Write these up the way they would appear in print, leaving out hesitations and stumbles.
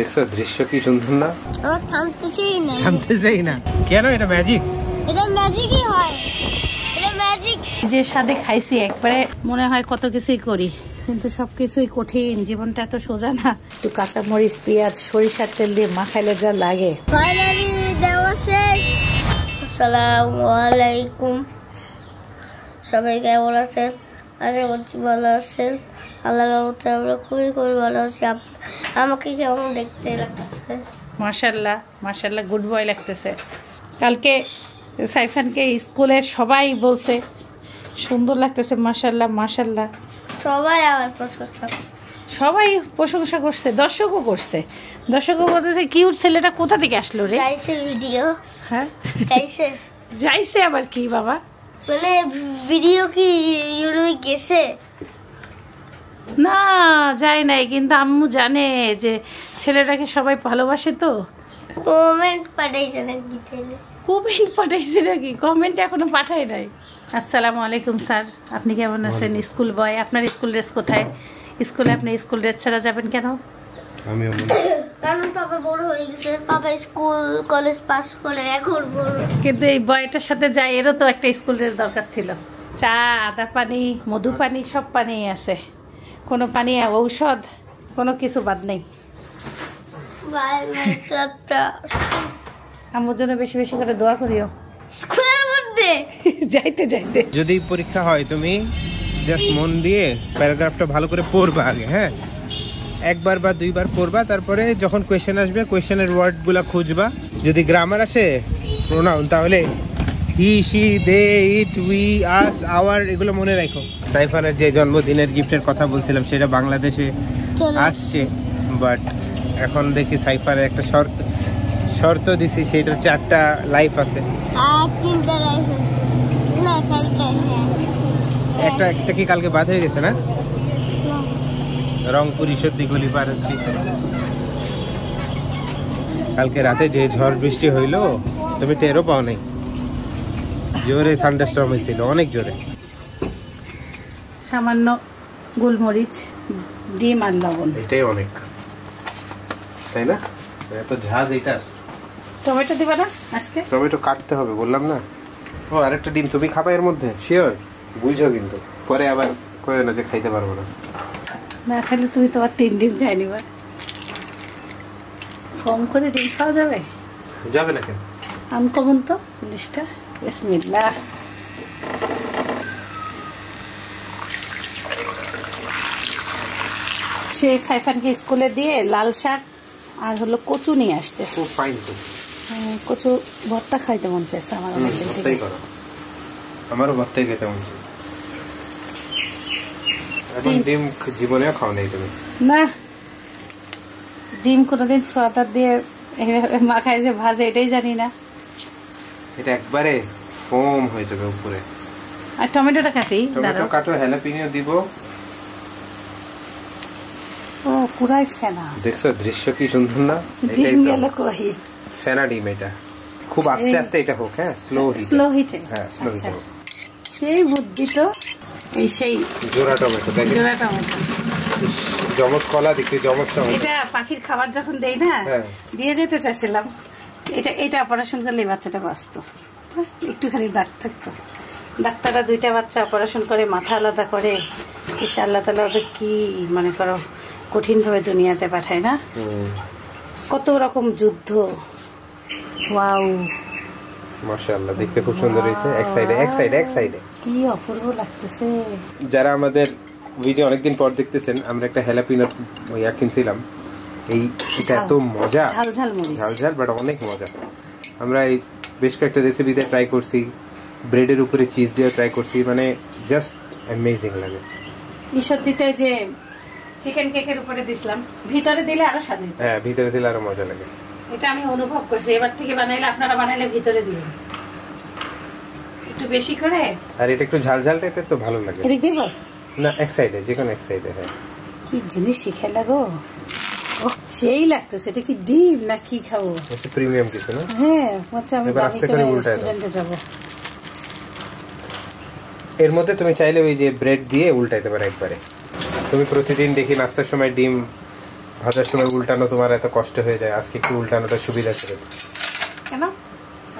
দেখছো দৃশ্য কি সুন্দর না? আমার থামতেছেই না কেন? এটা ম্যাজিক, এটা ম্যাজিকই হয়, এটা ম্যাজিক। যে স্বাদে খাইছি একবারে মনে হয় কত কিছুই করি, কিন্তু সবকিছুই কঠিন। জীবনটা এত সোজা না। একটু কাঁচামরিচ, পেঁয়াজ, সরিষার তেল দিয়ে মাখাইলে যা লাগে। ফাইনালি দেওয়া শেষ। আসসালামু আলাইকুম, সবাই কেমন আছেন? আশা করছি ভালো আছেন। আল্লাহর রহমতে আমরা খুবই ভালো আছি। আমাকে কেমন দেখতে লাগতেছে? মাশাআল্লাহ মাশাআল্লাহ, গুড বয় লাগতেছে। কালকে সাইফানকে স্কুলের সবাই বলছে সুন্দর লাগতেছে, মাশাআল্লাহ মাশাআল্লাহ। সবাই আমার প্রশংসা, সবাই প্রশংসা করছে, দর্শকও করছে। দর্শকও বলতেছে কিউট ছেলেটা কোথা থেকে আসলো রে? যাইছে ভিডিও, হ্যাঁ যাইছে যাইছে আবার কি বাবা? মানে ভিডিও কি ইউটিউবে গেছে? না যায় নাই, কিন্তু আম্মু জানে যে ছেলেটাকে সবাই ভালোবাসে, তো কমেন্ট পাঠাইছে নাকি? কমেন্ট পাঠাইছে নাকি? কমেন্ট এখনো পাঠাই নাই। আসসালামু আলাইকুম স্যার, আপনি কেমন আছেন? স্কুল বয়, আপনার স্কুল ড্রেস কোথায়? স্কুলে আপনি স্কুল ড্রেস ছাড়া যাবেন কেন? কারণ পাপা বড় হয়ে গেছে, পাপা স্কুল কলেজ পাস করে এখন বড়। কিন্তু এই বয়টার সাথে যাই, এরও তো একটা স্কুল ড্রেস দরকার ছিল। চা, আদা পানি, মধু পানি, সব পানি আছে। কোনো পানি ঔষধ কোনো কিছু বাদ নেই। আমার জন্য বেশি বেশি করে দোয়া করিও স্কুলের মধ্যে যাইতে যাইতে। যদি পরীক্ষা হয় তুমি জাস্ট মন দিয়ে প্যারাগ্রাফটা ভালো করে পড়বা আগে, হ্যাঁ, একবার বা দুইবার পড়বা, তারপরে যখন কোয়েশ্চেন আসবে কোয়েশ্চেনের ওয়ার্ডগুলো খুঁজবা। যদি গ্রামার আসে, প্রোনাউন, তাহলে he, she, they, it, we, us, our, এগুলো মনে রাখো। সাইফানের যে জন্মদিনের গিফটের কথা বলছিলাম সেটা বাংলাদেশে আসছে, বাট এখন দেখি সাইফানের একটা শর্ত দিছি, সেটার 4টা লাইফ আছে। আর 3টা লাইফ আছে না? 4টা। একটা কি কালকে বাদ হয়ে গেছে না? রংপুর ঈশ্বরদী গলি পার হচ্ছি। কালকে রাতে যে ঝড় বৃষ্টি হইলো তুমি টেরও পাও নাই। জোরে থান্ডারস্টর্ম হয়েছিল, অনেক জোরে। সামান্য গোলমরিচ, ডিম আর লবণ, এটাই অনেক, তাই না? এত ঝাঁজ এটার। টমেটো দিবা না আজকে? টমেটো কাটতে হবে বললাম না। ও আরেকটা ডিম তুমি খাবা এর মধ্যে, শিওর? বুঝো কিন্তু পরে আবার কয়ে না যে খাইতে পারবো না। না খাইলে তুমি তো আর 3 ডিম খাই নিবা। ফর্ম করে ডিম খাওয়া যাবে? যাবে না কেন? আনকমন তো জিনিসটা। বিসমিল্লাহ। সে সাইফানকে স্কুলে দিয়ে লাল শাক আর হলো কচু নিয়ে আসছে। খুব ফাইন তো। কচু ভর্তা খাইতে মন চাইছে আমার অনেকদিন থেকে। আমারও ভর্তাই খেতে মন চাইছে। এখন ডিম জীবনেও খাও নাই তুমি? না, ডিম কোনোদিন ফ্রাতার দিয়ে মাখায় যে ভাজে এটাই জানি না। এটা একবারে ফোম হয়ে যাবে উপরে। আর টমেটোটা কাটি, টমেটো কাটো, হ্যালাপিনিও দিব। ও পুরাই ফেনা। দেখছো দৃশ্য কি সুন্দর না? এটাই তো ফেনা ডিম। এটা খুব আস্তে আস্তে এটা হোক, হ্যাঁ, স্লো হিটে। হ্যাঁ, স্লো হিটে। সেই বুদ্ধি তো। এই সেই জোড়া টমেটো, দেখো জোড়া টমেটো, জমজ কলা দেখতে, জমজ টমেটো। এটা পাখির খাবার যখন দেই না, দিয়ে যেতে চাইছিলাম। এটা অপারেশন করলে বাচ্চাটা বাঁচত, একটুখানি দাগ থাকতো। ডাক্তাররা 2টা বাচ্চা অপারেশন করে, মাথা আলাদা করে। ইসা আল্লাহ তাআলা ওদের কি মনে করো কঠিনভাবে দুনিয়াতে পাঠায় না? কত রকম যুদ্ধ। ওয়াও, মাশাআল্লাহ, দেখতে খুব সুন্দর হয়েছে। এক সাইডে কি অপূর্ব লাগতেছে। যারা আমাদের ভিডিও অনেকদিন পর দেখতেছেন, আমরা একটা হ্যালাপিনোর ইয়া কিনছিলাম। এটা এত মজা, ঝাল বাট অনেক মজা। আমরা এই বেশ কয়েকটা রেসিপিতে ট্রাই করছি, ব্রেডের উপরে চিজ দিয়ে ট্রাই করছি, মানে জাস্ট অ্যামেজিং লাগে। ঈশ্বরদীতে যে চিকেন কেকের উপরে দিছিলাম, ভিতরে দিলে আরো স্বাদ হয়। হ্যাঁ, ভিতরে দিলে আরো মজা লাগে। এটা আমি অনুভব করছি। এবার থেকে বানাইলে, আপনারা বানাইলে ভিতরে দিন একটু বেশি করে। আর এটা একটু ঝাল টাইপের তো ভালো লাগে। এদিক দিব না, এক সাইডে, যে কোনো এক সাইডে। হ্যাঁ, কি জিনিস শিখে লাগো। ও সেই লাগতেছে। এটা কি ডিম না কি খাবো? এটা প্রিমিয়াম কিছু না? হ্যাঁ, আচ্ছা আমি আস্তে করে রেস্টুরেন্টে যাব। এর মধ্যে তুমি চাইলে ওই যে ব্রেড দিয়ে উল্টাইতে পারো একবারে। তুমি প্রতিদিন দেখি নাস্তার সময় ডিম ভাজার সময় উল্টানো তোমার এত কষ্ট হয়ে যায়, আজকে একটু উল্টানোটা সুবিধা করে। কেন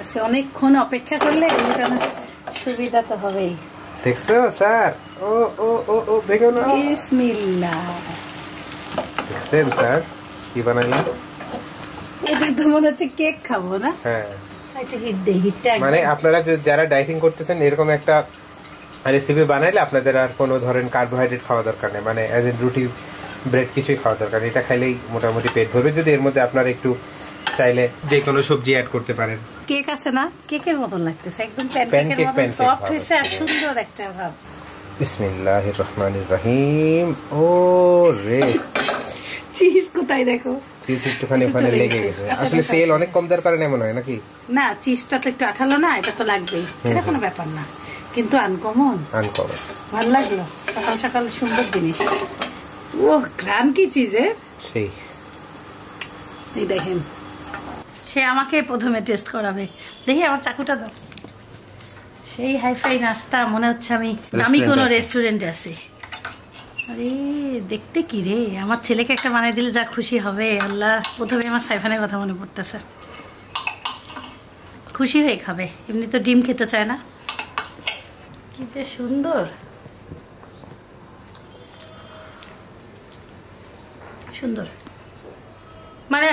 আজকে অনেকক্ষণ অপেক্ষা করলে উল্টানোর সুবিধা তো হবেই। দেখছো স্যার? ও ও ও ও ভেঙো না। বিসমিল্লাহ। দেখছেন স্যার কি বানাইলাম? এটা তো মনে হচ্ছে কেক খাবো না? হ্যাঁ, এটা হিট দে, হিটটা মানে আপনারা যারা ডায়েটিং করতেছেন এরকম একটা রেসিপি বানাইলে আপনাদের আর কোনো ধরেন কার্বোহাইড্রেট খাওয়া দরকার নেই, মানে অ্যাজ এ রুটি ব্রেড কিছুই খাওয়া দরকার নেই। এটা খাইলেই মোটামুটি পেট ভরবে, যদি এর মধ্যে আপনারা একটু চাইলে যে কোনো সবজি অ্যাড করতে পারেন। কেক আছে না, কেকের মতন লাগতেছে, একদম প্যানকেকের মতন সফট হয়েছে আর সুন্দর একটা ভাব। বিসমিল্লাহির রহমানির রহিম। ও রে, চিজ কোথায় দেখো, চিজ একটুখানি ওখানে লেগে গেছে। আসলে তেল অনেক কম দেওয়ার কারণে এমন হয় নাকি? না, চিজটা তো একটু আঠালো না, এটা তো লাগবেই, এটা কোনো ব্যাপার না, কিন্তু আনকমন ভালো লাগলো। সকাল সকাল সুন্দর জিনিস। ও গ্রান কি চিজের সেই, এই দেখেন, সে আমাকে প্রথমে টেস্ট করাবে। দেখি আমার চাকুটা দাও। সেই হাইফাই নাস্তা, মনে হচ্ছে আমি দামি কোনো রেস্টুরেন্টে আছি। আরে দেখতে কি রে, আমার ছেলেকে একটা বানিয়ে দিলে যা খুশি হবে আল্লাহ। প্রথমে আমার সাইফানের কথা মনে পড়তেছে, খুশি হয়ে খাবে, এমনি তো ডিম খেতে চায় না। কি যে সুন্দর, সুন্দর, মানে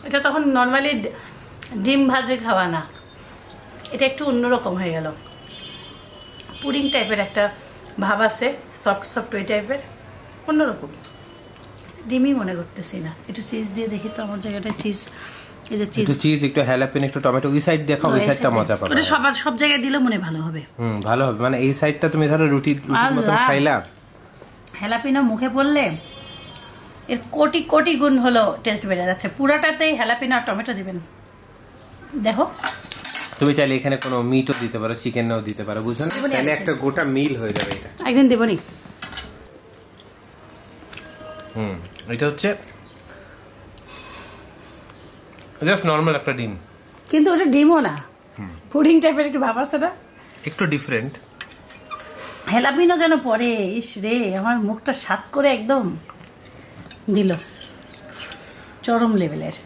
এটা তখন নর্মালি ডিম ভাজে খাওয়া না, এটা একটু অন্যরকম হয়ে গেল। পুডিং টাইপের একটা ভাব আছে, সফট সফট ওই টাইপের, অন্যরকম। ডিমই মনে করতেছি না, একটু চিজ দিয়ে দেখি তো আমার জায়গাটায় চিজ। এই যে চিজ, একটু হ্যালাপিনো, একটু টমেটো, ওই সাইড দেখাও, ওই সাইডটা মজা পাবে। ওটা সব জায়গায় দিলে মনে ভালো হবে। ভালো হবে, মানে এই সাইডটা তুমি ধরো রুটির মতো খাইলা, হ্যালাপিনো মুখে পড়লে এর কোটি কোটি গুণ হলো টেস্ট বেড়ে যাচ্ছে। পুরাটাতেই হ্যালাপিনো আর টমেটো দিবেন, দেখো। তুমি চাইলে এখানে কোনো মিটও দিতে পারো, চিকেনও দিতে পারো, বুঝলেন? তাহলে একটা গোটা মিল হয়ে যাবে। এটা একদিন দেবনি। এটা হচ্ছে জাস্ট নরমাল একটা ডিম, কিন্তু ওটা ডিমও না, পুডিং টাইপের একটু ভাব আছে না, একটু ডিফারেন্ট। হ্যালাপিনো যেন পরে, ইস রে, আমার মুখটা স্বাদ করে একদম দিল, চরম লেভেলের।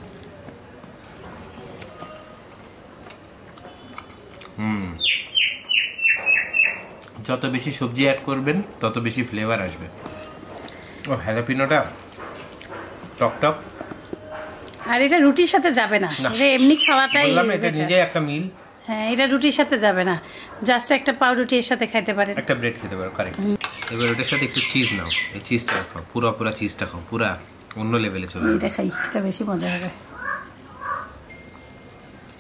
যত বেশি সবজি অ্যাড করবেন তত বেশি ফ্লেভার আসবে। ও হ্যালাপিনোটা টক টক, আর এটা রুটির সাথে যাবে না, এটা এমনি খাওয়াটাই, এটা নিজে একটা মিল। হ্যাঁ, এটা রুটির সাথে যাবে না, জাস্ট একটা পাউরুটি এর সাথে খাইতে পারেন, একটা ব্রেড খেতে পারো, কারেক্ট। এবার ওটার সাথে একটু চিজ নাও, এই চিজটা খাও, পুরো চিজটা খাও, পুরা অন্য লেভেলে চলে যাবে। এটা খাই, এটা বেশি মজা হবে।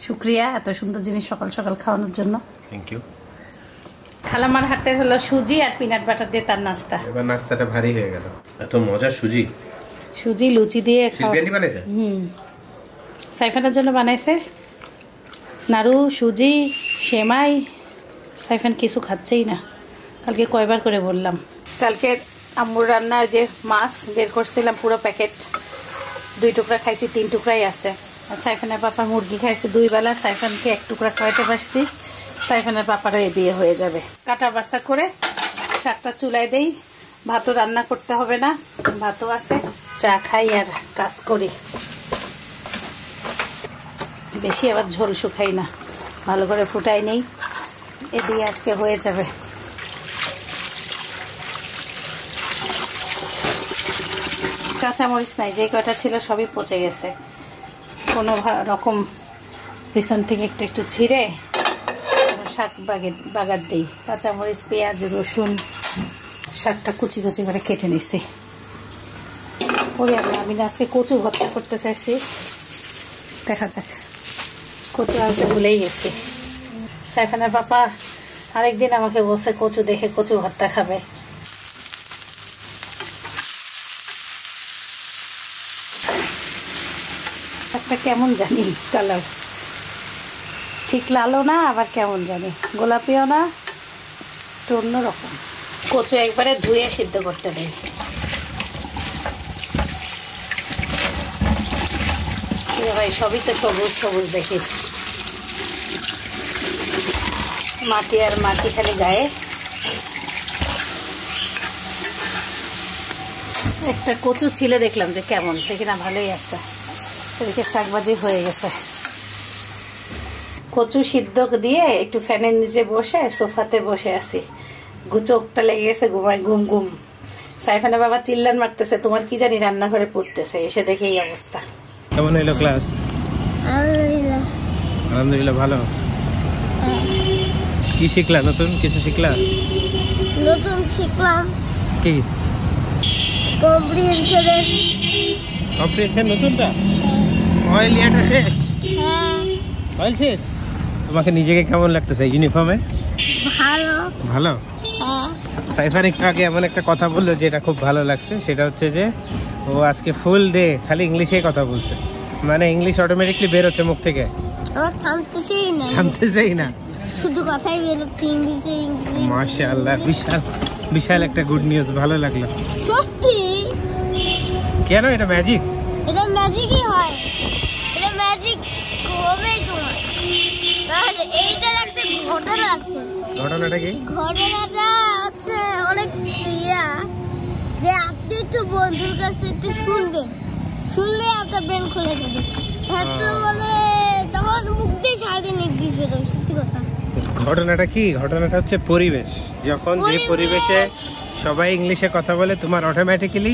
শুক্রিয়া এত সুন্দর জিনিস সকাল সকাল খাওয়ানোর জন্য। Thank you. খালামার হাতের হলো সুজি আর পিনাট বাটার দিয়ে তার নাস্তা। এবার নাস্তাটা ভারী হয়ে গেল, এত মজা। সুজি লুচি দিয়ে শিলপিয়ানি বানাইছে। সাইফানের জন্য বানাইছে নাড়ু, সুজি, সেমাই। সাইফান কিছু খাচ্ছেই না, কালকে কয়বার করে বললাম। কালকে আম্মুর রান্না যে মাছ বের করছিলাম পুরো প্যাকেট, 2 টুকরা খাইছি, 3 টুকরাই আছে। আর সাইফানের পাপা মুরগি খাইছে 2 বেলা, সাইফানকে 1 টুকরা খাওয়াইতে পারছি। সাইফানের পাপারা এ দিয়ে হয়ে যাবে। কাটা বাছা করে শাকটা চুলায় দেই, ভাতও রান্না করতে হবে না, ভাতও আছে। চা খাই আর কাজ করি, বেশি আবার ঝোল শুকাই না, ভালো করে ফুটাই নেই, এ দিয়ে আজকে হয়ে যাবে। কাঁচামরিচ নাই, যে কটা ছিল সবই পচে গেছে, কোনো রকম পিছন থেকে একটু একটু ছিঁড়ে শাক বাগার দিই। কাঁচামরিচ, পেঁয়াজ, রসুন, শাকটা কুচি কুচি করে কেটে নিছি। ওরে আমি আজকে কচু ভর্তা করতে চাইছি, দেখা যাক। কচু আনতে ভুলেই গেছি। সাইফানের পাপা আরেকদিন আমাকে বলছে কচু দেখে কচু ভর্তা খাবে। একটা কেমন জানি কালার, ঠিক লালও না আবার কেমন জানি গোলাপিও না, একটু অন্যরকম। কচু একবারে ধুয়ে সিদ্ধ করতে দেয়। ভাই সবই তো সবুজ সবুজ দেখি, মাটি আর মাটি খালি গায়ে। একটা কচু ছিলে দেখলাম যে কেমন, দেখি না ভালোই আছে। এদিকে শাকভাজি হয়ে গেছে। কচু সিদ্ধ দিয়ে একটু ফ্যানের নিচে বসে সোফাতে বসে আছি, চোখটা লেগে গেছে ঘুমায়, ঘুম ঘুম। সাইফানের বাবা চিল্লান মারতেছে, তোমার কি জানি রান্নাঘরে পড়তেছে, এসে দেখে এই অবস্থা। কেমন হইলো ক্লাস? আলহামদুলিল্লাহ ভালো। কি শিখলা? নতুন কিছু শিখলা? নতুন শিখলাম কি? কম্প্রিহেনশন নতুনটা? অয়েল ইয়াটা শেষ? হ্যাঁ। অয়েল শেষ? তোমাকে নিজেকে কেমন লাগতেছে ইউনিফর্মে? ভালো। ভালো? হ্যাঁ। সাইফার একটু আগে এমন একটা কথা বললো যেটা খুব ভালো লাগছে, সেটা হচ্ছে যে ও আজকে ফুল ডে খালি ইংলিশে কথা বলছে, মানে ইংলিশ অটোমেটিকলি বের হচ্ছে মুখ থেকে, আমার থামতেছেই না, শুধু কথাই বেরোচ্ছে ইংলিশে। মাশাআল্লাহ, বিশাল বিশাল একটা গুড নিউজ, ভালো লাগলো। সত্যি? কেন? এটা ম্যাজিক। এটা ম্যাজিকই হয়, এটা ম্যাজিক হবেই তোমার। আর এইটার একটা ঘটনা আছে। ঘটনাটা কি? ঘটনাটা হচ্ছে অনেক যে আপনি একটু বন্ধুর কাছে একটু শুনবেন, শুনলে আপনার ব্রেন খুলে যাবে। মানে তখন মুখ দিয়ে সারাদিন ইংলিশ বেরোয়। সত্যি কথা। ঘটনাটা কি? ঘটনাটা হচ্ছে পরিবেশ। যখন যে পরিবেশে সবাই ইংলিশে কথা বলে, তোমার অটোমেটিক্যালি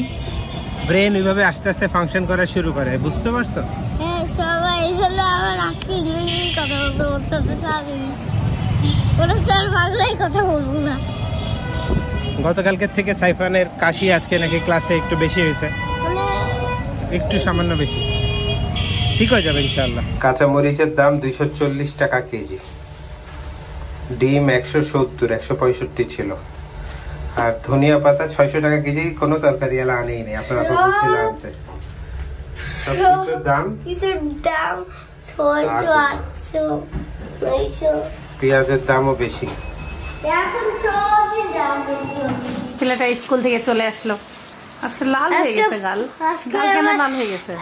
ব্রেন ওইভাবে আস্তে আস্তে ফাংশন করা শুরু করে, বুঝতে পারছো? হ্যাঁ, সবাই হলে আমার আজকে ইংলিশে কথা বলতে বলতে সারাদিন ওরা স্যার বাংলায় কথা বলবো না। গতকালকের থেকে সাইফানের কাশি আজকে নাকি ক্লাসে একটু বেশি হয়েছে, একটু সামান্য বেশি, ঠিক হয়ে যাবে ইনশাআল্লাহ। কাঁচা মরিচের দাম 240 টাকা কেজি, ডিম 170, 165 ছিল, আর ধনিয়া পাতা 600 টাকা কেজি। কোনো তরকারি এলা আনেই নেই, আপনারা তো বলছিলেন আনতে। সবকিছুর দাম কিসের দাম 600, 800, 900। পেঁয়াজের দামও বেশি। এখন সবই দাম বেশি। ছেলেটা স্কুল থেকে চলে আসলো, আজকে লাল হয়ে গেছে গাল। গাল কেন লাল হয়ে গেছে?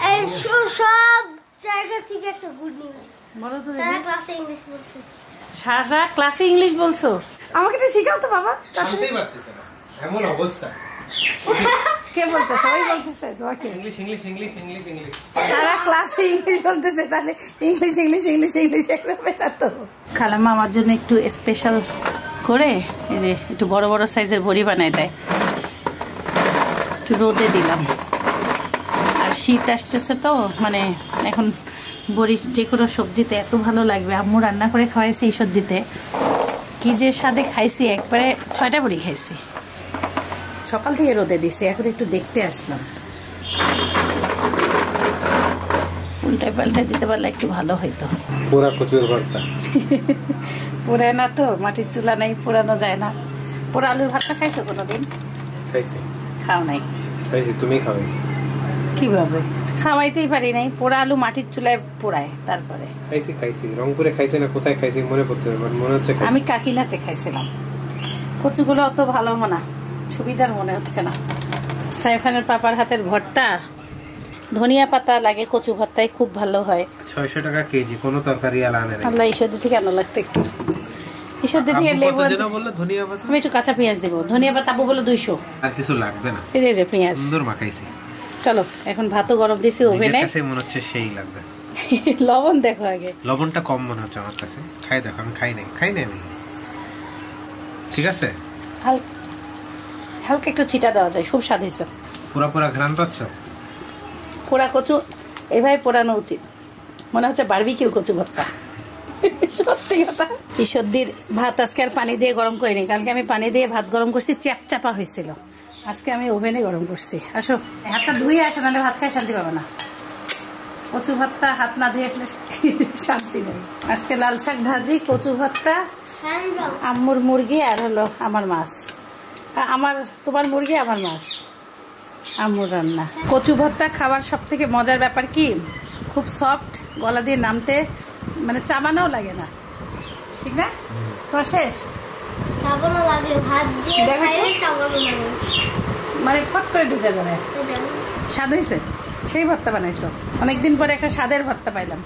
সব জায়গা থেকে একটা গুড নিউজ। বলো তো। সারা ক্লাসে ইংলিশ বলছে। সারা ক্লাসে ইংলিশ বলছো? আমাকে এটা শেখাও তো বাবা। শুনতেই পারতেছ না, এমন অবস্থা। কে বলতেছে? ওই বলতেছে তোমাকে English English English English English, সারা ক্লাসে ইংলিশ বলতেছে, তাহলে ইংলিশ ইংলিশ ইংলিশ ইংলিশ এভাবে না তো। খালাম্মা আমার জন্য একটু স্পেশাল করে এই যে একটু বড় বড় সাইজের বড়ি বানায় দেয়, একটু রোদে দিলাম। আর শীত আসতেছে তো, মানে এখন বড়ি যে কোনো সবজিতে এত ভালো লাগবে। আম্মু রান্না করে খাওয়াইছি এই সবজিতে, কি যে স্বাদে খাইছি, একবারে 6টা বড়ি খাইছি। সকাল থেকে রোদে দিছি, এখন একটু দেখতে আসলাম। উল্টায় পাল্টায় দিতে পারলে একটু ভালো হইতো। পুরা কচুর ভর্তা। পোড়ায় না তো, মাটির চুলা নাই, পোড়ানো যায় না। পোড়া আলুর ভাতটা খাইছো কোনোদিন? খাইছি। খাও নাই? খাইছি, তুমি খাওয়াইছি। কিভাবে? খাওয়াইতেই পারি নাই। পোড়া আলু মাটির চুলায় পোড়ায়, তারপরে খাইছি। খাইছি রংপুরে খাইছি না কোথায় খাইছি মনে পড়তে মনে হচ্ছে। আমি কাকিনাতে খাইছিলাম। কচুগুলো অত ভালো না, সুবিধার মনে হচ্ছে না। সাইফানের পাপার হাতের ভর্তা, ধনিয়া পাতা লাগে কচু ভর্তায়, খুব ভালো হয়। 600 টাকা কেজি, কোনো তরকারি আলা আনে না। আল্লাহ ঈশ্বর থেকে আনা লাগতো একটু। ঈশ্বর থেকে লেবু বললো ধনিয়া পাতা, আমি একটু কাঁচা পেঁয়াজ দেবো। ধনিয়া পাতা আবু বললো 200। আর কিছু লাগবে না, এই যে পেঁয়াজ সুন্দর মাখাইছি। চলো এখন ভাতও গরম দিছি ওভেনে, কাছে মনে হচ্ছে সেই লাগবে। লবণ দেখো আগে, লবণটা কম মনে হচ্ছে আমার কাছে। খাই দেখো, আমি খাই নাই আমি। ঠিক আছে, হালকা একটু ছিটা দেওয়া যায়, খুব স্বাদ হয়েছে। পুরা ঘ্রাণ পাচ্ছ? পোড়া কচু এভাবে পোড়ানো উচিত, মনে হচ্ছে বারবিকিউ কচু ভর্তা। সত্যি কথা। ঈশ্বরদীর ভাত আজকে আর পানি দিয়ে গরম করিনি, কালকে আমি পানি দিয়ে ভাত গরম করছি, চ্যাপচাপা হয়েছিল। আজকে আমি ওভেনে গরম করছি। আসো হাতটা ধুয়ে আসো, নাহলে ভাত খাই শান্তি পাবে না। কচু ভর্তা হাত না ধুয়ে আসলে শান্তি নেই। আজকে লাল শাক ভাজি, কচু ভর্তা, আম্মুর মুরগি, আর হলো আমার মাছ। তোমার মুরগি, আমার মাছ, আম্মুর রান্না। কচু ভর্তা খাবার সব থেকে মজার ব্যাপার কি, খুব সফট, গলা দিয়ে নামতে মানে চাবানোও লাগে না, ঠিক না? তোমার শেষ চাবানো লাগে, ভাত দিয়ে খাইলে চাবানো লাগে, মানে ফট করে ঢুকে যাবে। স্বাদ হয়েছে? সেই ভর্তা বানাইছো? অনেকদিন পরে একটা স্বাদের ভর্তা পাইলাম।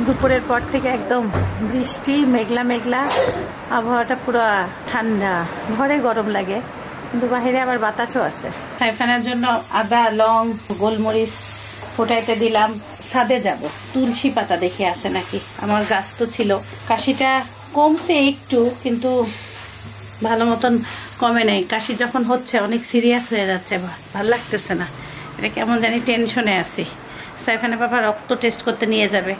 দুপুরের পর থেকে একদম বৃষ্টি, মেঘলা মেঘলা আবহাওয়াটা, পুরো ঠান্ডা, ঘরে গরম লাগে। কিন্তু বাইরে আবার বাতাসও আছে। সাইফানের জন্য আদা, লং, গোলমরিচ ফোটাইতে দিলাম। ছাদে যাব, তুলসী পাতা দেখে আছে নাকি। আমার গাছ তো ছিল, কাশিটা কমছে একটু, কিন্তু ভালো মতন কমে নেই। কাশি যখন হচ্ছে অনেক সিরিয়াস হয়ে যাচ্ছে, ভালো লাগতেছে না। এটা কেমন জানি টেনশনে আছি। সাইফানের বাবা রক্ত টেস্ট করতে নিয়ে যাবে।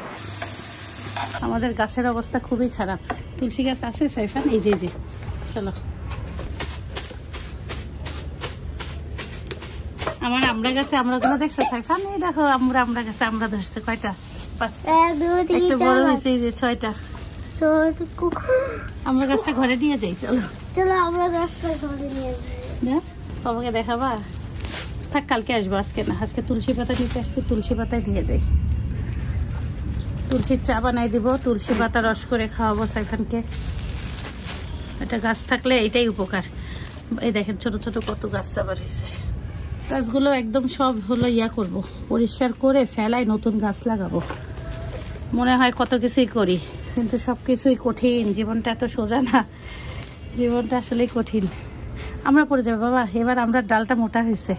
আমাদের গাছের অবস্থা খুবই খারাপ। তুলসী গাছ আছে সাইফান? এই যে চলো। আমার আমরা গাছে আমরাগুলো দেখছো সাইফান? এই দেখো আমরা গাছে আমরা ধরছে কয়টা? 5টা। একটা বড় হয়েছে, এই যে 6টা। আমরা গাছটা ঘরে নিয়ে যাই। চলো আমরা গাছটা ঘরে নিয়ে যাই। বাবাকে দেখাবা? থাক, কালকে আসবো, আজকে না। আজকে তুলসী পাতা নিতে আসছে, তুলসী পাতায় নিয়ে যাই। তুলসীর চা বানাই দিব, তুলসী পাতা রস করে খাওয়াবো সাইফানকে। একটা গাছ থাকলে এটাই উপকার। এই দেখেন ছোট ছোট কত গাছ আবার হয়েছে। গাছগুলো একদম সব হলো করব, পরিষ্কার করে ফেলাই, নতুন গাছ লাগাবো। মনে হয় কত কিছুই করি, কিন্তু সব কিছুই কঠিন। জীবনটা এত সোজা না, জীবনটা আসলেই কঠিন। আমরা পড়ে যাবো বাবা। এবার আমরা ডালটা মোটা হয়েছে,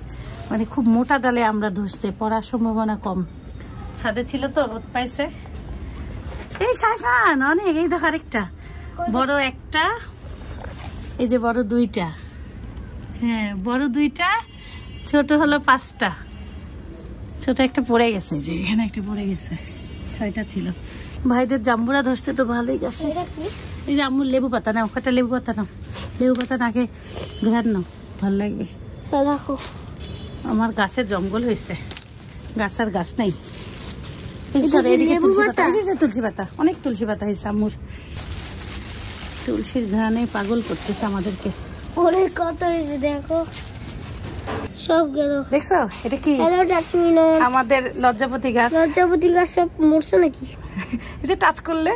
মানে খুব মোটা ডালে আমরা ধরছে, পড়ার সম্ভাবনা কম। ছাদে ছিল তো, রোদ পাইছে। এই সাইফান অনেক, এই দেখো আরেকটা বড়, একটা এই যে বড় 2টা। হ্যাঁ বড় 2টা, ছোট হলো 5টা। ছোট একটা পড়ে গেছে, যে এখানে একটা পড়ে গেছে। 6টা ছিল। ভাইদের জাম্বুরা ধরতে তো ভালোই গেছে। এই যে আম্মুর লেবু পাতা নাও, কটা লেবু পাতা নাও। লেবু পাতা নাকে ঘ্রাণ নাও, ভালো লাগবে। দেখো আমার গাছে জঙ্গল হয়েছে, গাছ আর গাছ নেই। এদিকে তুলসী পাতা, অনেক তুলসী পাতা হয়েছে আম্মুর। তুলসীর ঘ্রাণে পাগল করতেছে আমাদেরকে। অনেক কত হয়েছে দেখো, সব গেল। দেখছো এটা কি? আমাদের লজ্জাপতি গাছ। লজ্জাপতি গাছ সব মরছে নাকি? এই যে টাচ করলে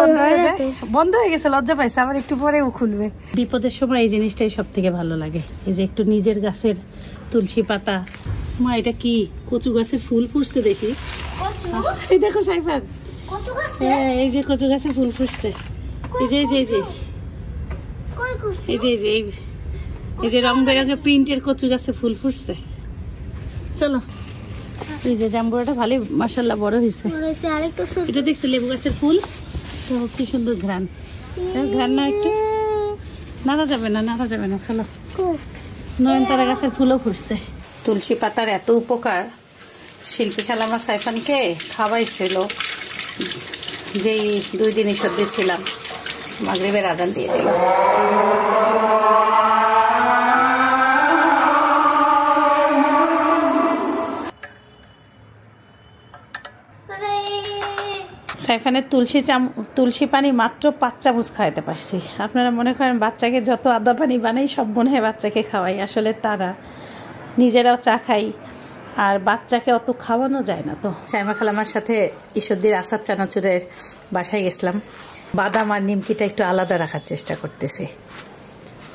বন্ধ হয়ে যায়। বন্ধ হয়ে গেছে, লজ্জা পাইছে, আবার একটু পরেও খুলবে। বিপদের সময় এই জিনিসটাই সব থেকে ভালো লাগে, এই যে একটু নিজের গাছের তুলসী পাতা। মা এটা কি? কচু গাছের ফুল ফুটছে দেখি। এই দেখো সাইফান, এই যে কচু গাছে ফুল ফুটছে। এই যে এই যে রং বেরঙের প্রিন্টের কচু গাছে ফুল ফুটছে। চলো, এই যে জাম্বুরাটা ভালোই মাশাআল্লাহ বড় হয়েছে। এটা দেখছো লেবু গাছের ফুল, কি সুন্দর ঘ্রাণ। ঘ্রাণ না একটু নাড়া যাবে না। চলো, নয়নতারা গাছের ফুলও ফুটছে। তুলসী পাতার এত উপকার, শিল্পী খালামা সাইফানকে খাওয়াইছিল যেই 2 দিন ঈশ্বরদের ছিলাম। মাগরিবের আজান দিয়ে দিল। সাইফানের তুলসী পানি মাত্র 5 চামচ খাওয়াতে পারছি। আপনারা মনে করেন বাচ্চাকে যত আদা পানি বানাই সব মনে হয় বাচ্চাকে খাওয়াই, আসলে তারা নিজেরাও চা খাই, আর বাচ্চাকে অত খাওয়ানো যায় না। তো সাইমা খালামার সাথে ঈশ্বরদীর আসাদ চানাচুরের বাসায় গেছিলাম। বাদাম আর নিমকিটা একটু আলাদা রাখার চেষ্টা করতেছি।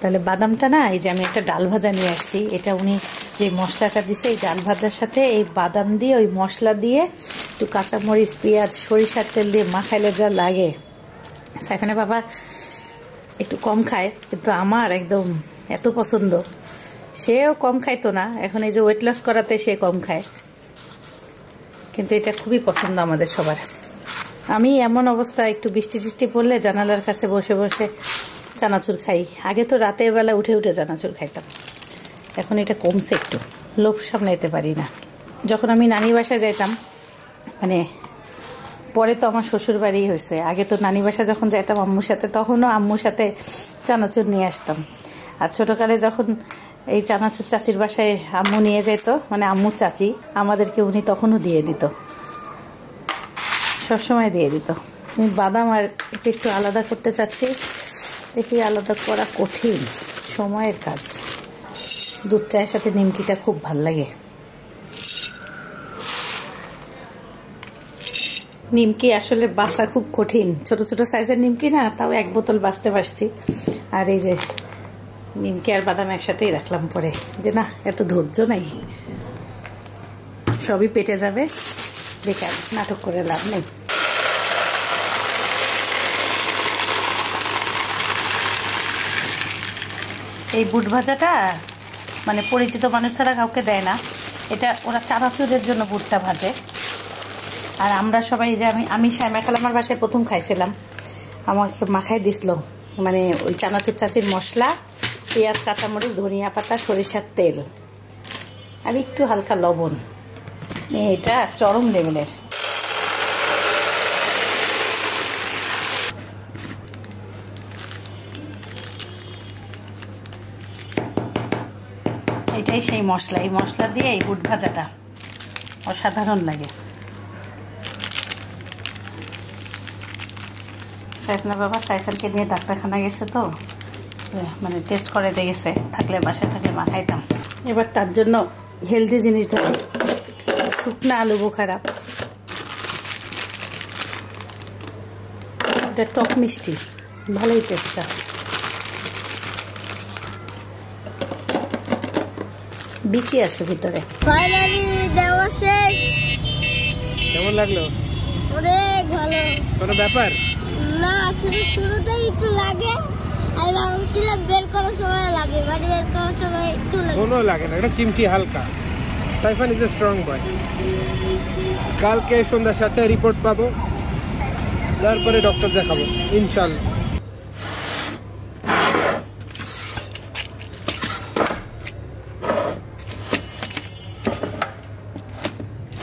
তাহলে বাদামটা না, এই যে আমি একটা ডাল ভাজা নিয়ে আসছি, এটা উনি যে মশলাটা দিছে এই ডাল ভাজার সাথে এই বাদাম দিয়ে, ওই মশলা দিয়ে একটু কাঁচামরিচ, পেঁয়াজ, সরিষার তেল দিয়ে মাখাইলে যা লাগে। সাইফানের বাবা একটু কম খায়, কিন্তু আমার একদম এত পছন্দ। সেও কম খাইতো না, এখন এই যে ওয়েট লস করাতে সে কম খায়, কিন্তু এটা খুবই পছন্দ আমাদের সবার। আমি এমন অবস্থা, একটু বৃষ্টি টিষ্টি পড়লে জানালার কাছে বসে বসে চানাচুর খাই। আগে তো রাতের বেলা উঠে চানাচুর খাইতাম, এখন এটা কমছে একটু, লোভ সামলাইতে পারি না। যখন আমি নানি বাসায় যাইতাম, মানে পরে তো আমার শ্বশুর বাড়ি হয়েছে, আগে তো নানি বাসায় যখন যাইতাম আম্মুর সাথে, তখনও আম্মুর সাথে চানাচুর নিয়ে আসতাম। আর ছোটোকালে যখন এই চানাচুর চাচির বাসায় আম্মু নিয়ে যেত, মানে আম্মুর চাচি, আমাদেরকে উনি তখনও দিয়ে দিত, সবসময় দিয়ে দিত। আমি বাদাম আর একটু আলাদা করতে চাচ্ছি, দেখি আলাদা করা কঠিন, সময়ের কাজ। দুধ চায়ের সাথে নিমকিটা খুব ভাল লাগে। নিমকি আসলে বাছা খুব কঠিন, ছোট ছোট সাইজের নিমকি না, তাও 1 বোতল বাছতে পারছি। আর এই যে নিমকি আর বাদাম একসাথেই রাখলাম পরে, যে না এত ধৈর্য নাই, সবই পেটে যাবে, বেকার নাটক করে লাভ নেই। এই বুট ভাজাটা মানে পরিচিত মানুষ ছাড়া কাউকে দেয় না, এটা ওরা চানাচুরের জন্য বুটটা ভাজে। আর আমরা সবাই যে আমি শ্যামা খালামার বাসায় প্রথম খাইছিলাম, আমাকে মাখাই দিছিল মানে ওই চানাচুর চাষির মশলা, পেঁয়াজ, কাঁচামরিচ, ধনিয়া পাতা, সরিষার তেল আর একটু হালকা লবণ, এটা চরম লেভেলের। এটাই সেই মশলা, এই মশলা দিয়ে এই বুট ভাজাটা অসাধারণ লাগে। সাইফানের বাবা সাইফানকে নিয়ে ডাক্তারখানা গেছে, তো মানে টেস্ট করাতে গেছে, থাকলে বাসায় থাকলে মাখাইতাম। এবার তার জন্য হেলদি জিনিসটা, শুকনো আলু বোখারা, এটা টক মিষ্টি, ভালোই টেস্টটা। বিচি আছে ভিতরে। ফাইনালি দেওয়া শেষ। কেমন লাগলো? অনেক ভালো। কোনো ব্যাপার না, শুরুতেই একটু লাগে, আমি ভাবছিলাম বের করার সময় লাগে, বাড়ি বের করার সময় একটু লাগে। কোনো লাগে না, এটা চিমটি হালকা। সাইফান ইজ এ স্ট্রং বয়। কালকে সন্ধ্যা 7টায় রিপোর্ট পাবো, তারপরে ডক্টর দেখাবো ইনশাল্লাহ।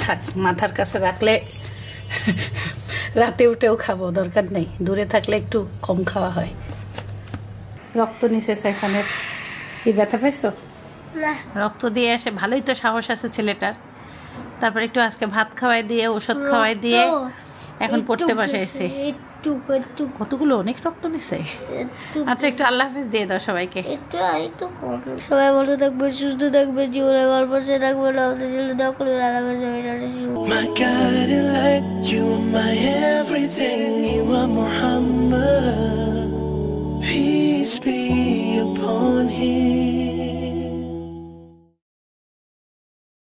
থাক, মাথার কাছে রাখলে রাতে উঠেও খাবো, দরকার নেই। দূরে থাকলে একটু কম খাওয়া হয়। রক্ত নিছে সাইফানের। কি ব্যথা পাইছো? না, রক্ত দিয়ে আসে, ভালোই তো সাহস আছে ছেলেটার। তারপর একটু আজকে ভাত খাওয়াই দিয়ে, ওষুধ খাওয়াই দিয়ে এখন পড়তে বসাইছে। কতগুলো, অনেক রক্ত নিছে। আচ্ছা, একটু আল্লাহ হাফেজ দিয়ে দাও সবাইকে। সবাই ভালো থাকবে, সুস্থ থাকবে, জীবনে গল্প সে থাকবে না। My guiding light, you are my everything, you are Muhammad. Peace be upon him.